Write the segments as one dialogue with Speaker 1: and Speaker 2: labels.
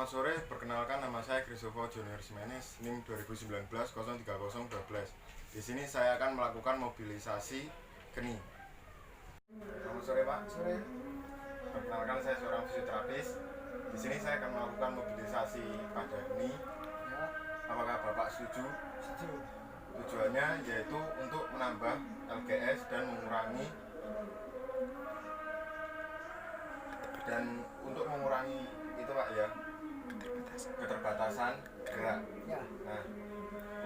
Speaker 1: Selamat sore, perkenalkan nama saya Christopher Junior Simenes, NIM 2019-03012. Di sini saya akan melakukan mobilisasi geni. Selamat sore Pak.
Speaker 2: Sore.
Speaker 1: Perkenalkan saya seorang fisioterapis. Di sini saya akan melakukan mobilisasi pada geni.
Speaker 2: Ya,
Speaker 1: Apakah Bapak setuju?
Speaker 2: setuju.
Speaker 1: Tujuannya yaitu untuk menambah LGS dan mengurangi itu Pak ya, keterbatasan gerak.
Speaker 2: Ya,
Speaker 1: Nah,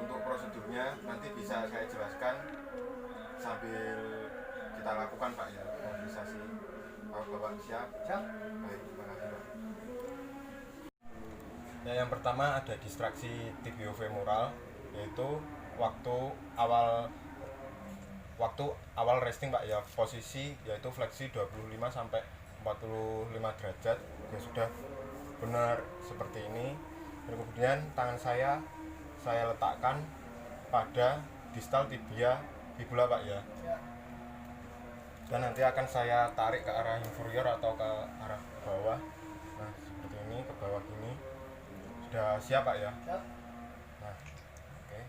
Speaker 1: untuk prosedurnya nanti bisa saya jelaskan sambil kita lakukan Pak ya, mobilisasi. Kalau Bapak siap?
Speaker 2: siap.
Speaker 1: Baik, terima kasih Pak. Ya, yang pertama ada distraksi tibiofemoral, yaitu waktu awal resting Pak ya, posisi yaitu fleksi 25 sampai 45 derajat. Ya sudah benar seperti ini. Dan kemudian tangan saya letakkan pada distal tibia fibula Pak ya.
Speaker 2: Ya,
Speaker 1: Dan nanti akan saya tarik ke arah inferior atau ke arah bawah. Nah, seperti ini, ke bawah gini. Sudah siap Pak ya?
Speaker 2: siap.
Speaker 1: Nah, oke.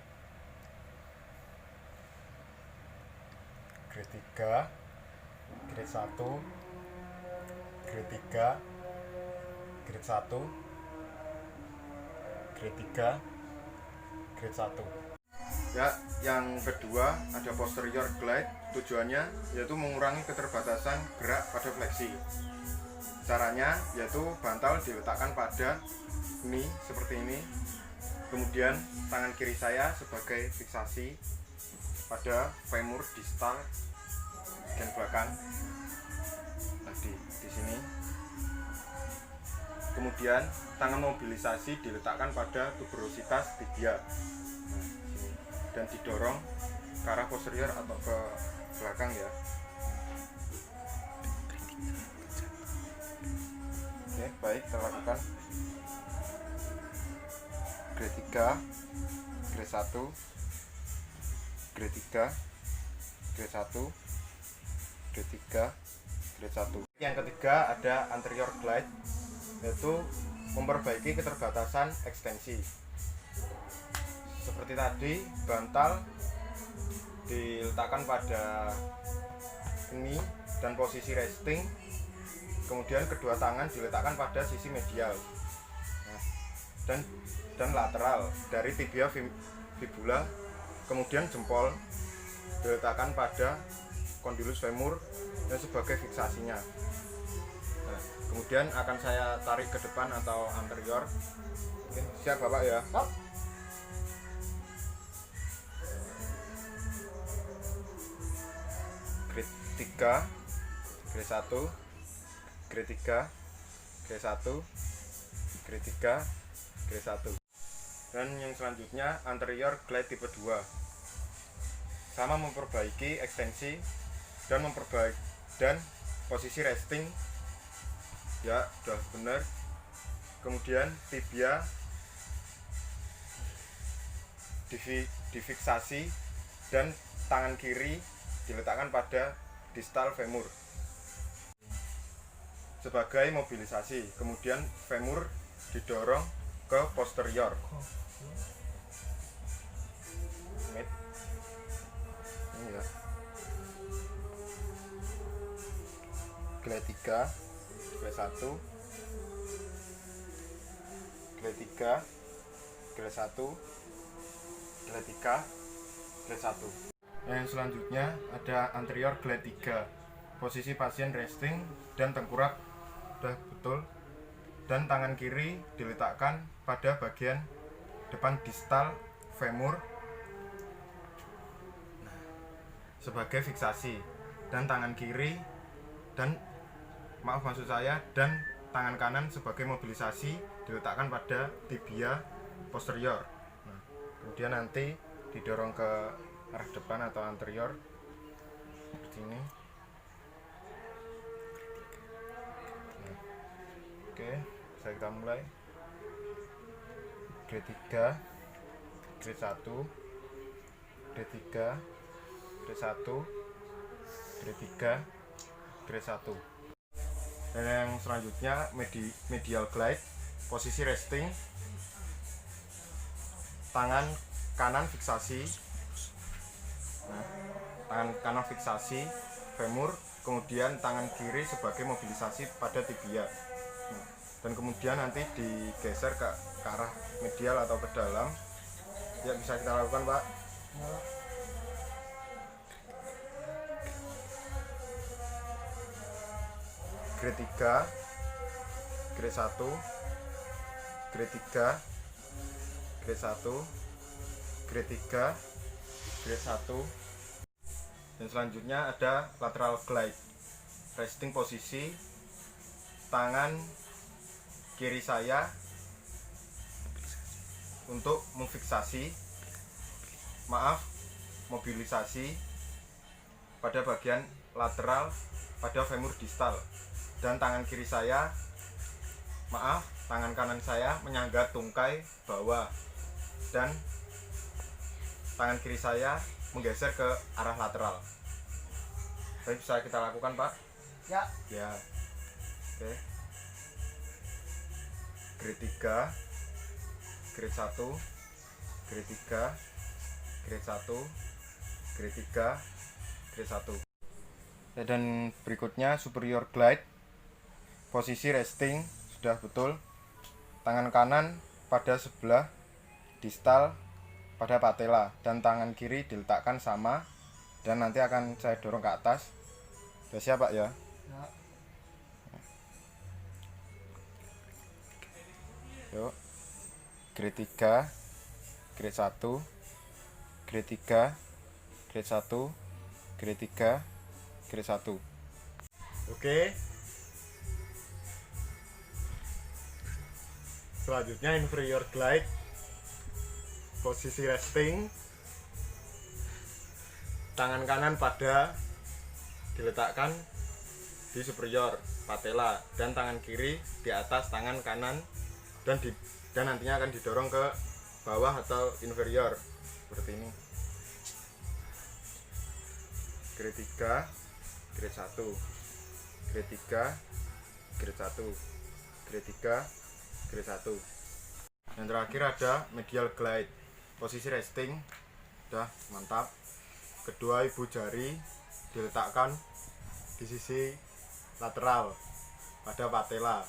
Speaker 1: Grade 3, grade 1, grade 3, grade 1, grade 3, grade 1. Ya, yang kedua ada posterior glide. Tujuannya yaitu mengurangi keterbatasan gerak pada fleksi. Caranya yaitu bantal diletakkan pada knee seperti ini. Kemudian tangan kiri saya sebagai fiksasi pada femur distal bagian belakang. Nah, di sini. Kemudian tangan mobilisasi diletakkan pada tuberositas tibia. Nah, sini. Dan didorong ke arah posterior atau ke belakang ya. Oke, baik, kita lakukan. Grade 3, grade 1, grade 3, grade 1, grade 3, grade 1. Yang ketiga ada anterior glide, yaitu memperbaiki keterbatasan ekstensi. Seperti tadi, bantal diletakkan pada knee dan posisi resting. Kemudian kedua tangan diletakkan pada sisi medial. Nah, dan lateral dari tibia fibula. Kemudian jempol diletakkan pada condylus femur dan sebagai fiksasinya. Nah, kemudian akan saya tarik ke depan atau anterior. Oke, siap Bapak ya?
Speaker 2: Siap.
Speaker 1: Grade 3, grade 1, grade 3, grade 1, grade 3, grade 1. Dan yang selanjutnya anterior glide tipe 2. Sama memperbaiki ekstensi dan posisi resting. Ya, sudah benar. Kemudian tibia difiksasi dan tangan kiri diletakkan pada distal femur sebagai mobilisasi. Kemudian femur didorong ke posterior. Ini ya. Glide 3, glide 1, glide 3, glide 1, glide 3, glide 1. Yang selanjutnya ada anterior glide 3. Posisi pasien resting dan tengkurap sudah betul, dan tangan kiri diletakkan pada bagian depan distal femur sebagai fiksasi, dan tangan kiri dan tangan kanan sebagai mobilisasi diletakkan pada tibia posterior. Nah, kemudian nanti didorong ke arah depan atau anterior seperti ini. Nah, oke, bisa kita mulai. Grade 3, grade 1, grade 3, grade 1, grade 3, grade 1. Dan yang selanjutnya medial glide. posisi resting, tangan kanan fiksasi, tangan kanan fiksasi femur, kemudian tangan kiri sebagai mobilisasi pada tibia. Dan kemudian nanti digeser ke arah medial atau ke dalam. Ya, bisa kita lakukan, Pak. Grade 3, grade 1, grade 3, grade 1, grade 3, grade 1. Dan selanjutnya ada lateral glide. Resting posisi, tangan kiri saya untuk mobilisasi pada bagian lateral pada femur distal, dan tangan kanan saya menyangga tungkai bawah, dan tangan kiri saya menggeser ke arah lateral. Jadi bisa kita lakukan, Pak?
Speaker 2: Ya.
Speaker 1: Ya. Oke. Grade 3, grade 1, grade 3, grade 1, grade 3, grade 1. Dan berikutnya superior glide. Posisi resting sudah betul. Tangan kanan pada sebelah distal pada patella, dan tangan kiri diletakkan sama, dan nanti akan saya dorong ke atas. Sudah siap, Pak, ya?
Speaker 2: Ya.
Speaker 1: Yuk. Grade 3, grade 1, grade 3, grade 1, grade 3, grade 1. Oke. Selanjutnya inferior glide. Posisi resting, tangan kanan diletakkan di superior patella, dan tangan kiri di atas tangan kanan, dan nantinya akan didorong ke bawah atau inferior seperti ini. Grade 3, grade 1, grade 3, grade 1, grade 3, grade 1. Yang terakhir ada medial glide. Posisi resting sudah mantap. Kedua ibu jari diletakkan di sisi lateral pada patella.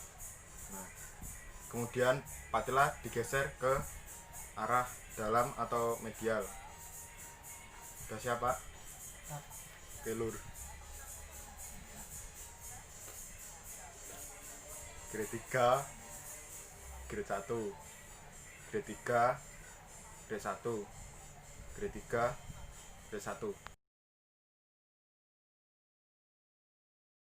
Speaker 1: Nah, kemudian patella digeser ke arah dalam atau medial. Sudah siap, Pak? Oke, lur. Grade 3, grade 1, grade 3, grade 1, grade 3, grade 1.